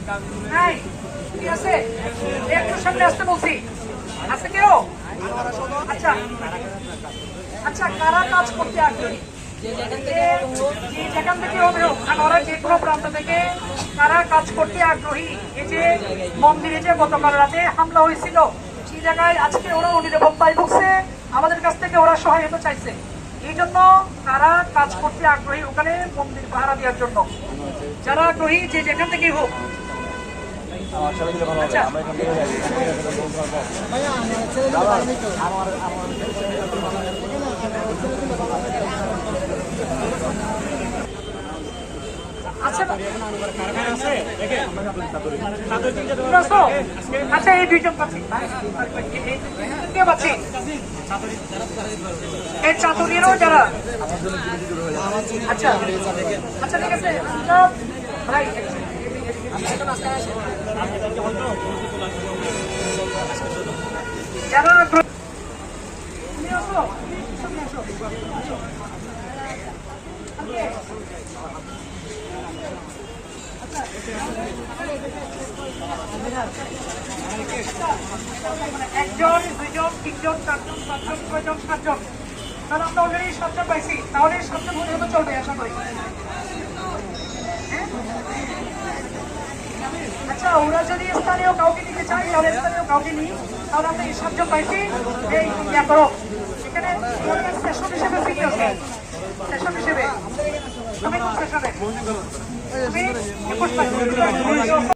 ঠিক আছে, একটু সামনে আসতে বলছি। আছে কেউ? আচ্ছা আচ্ছা, কারা কাজ করতে আগ্রহী? যে যেখান থেকে হবে হোক, ওরা যে কোনো প্রান্ত থেকে কারা কাজ করতে আগ্রহী? এই যে মন্দিরে যে গতকাল রাতে হামলা হয়েছিল, সেই জায়গায় আজকে ওরা নিরাপত্তায় ভুগছে, আমাদের কাছ থেকে ওরা সহায়তা চাইছে। এই জন্য কারা কাজ করতে আগ্রহী ওখানে মন্দির পাহারা দেওয়ার জন্য? যারা আগ্রহী যে যেখান থেকেই হোক। আচ্ছা আচ্ছা, এই দুইজন পাচ্ছি, কে পাচ্ছি? এই চাতুরিরও যারা, আচ্ছা আচ্ছা ঠিক আছে ভাই, যারা একজন, দুইজন, তিনজন, চারজন, পাঁচজন, ছয়জন, সাতজন, তাহলে আমরা অলরেডি সাতজন পাইছি। তাহলে সাতজন পর্যন্ত চলবে আশা করি। আচ্ছা, ওরা যদি স্থানীয় কাউকে নিতে চাই তাহলে স্থানীয় কাউকে নিই, তাহলে আমরা এই সাতজন পাইছি। এই ইয়া করো, এখানে সেশন হিসেবে ফ্রি আছে, সেশন হিসেবে তুমি কোন সেশনে? তুমি 21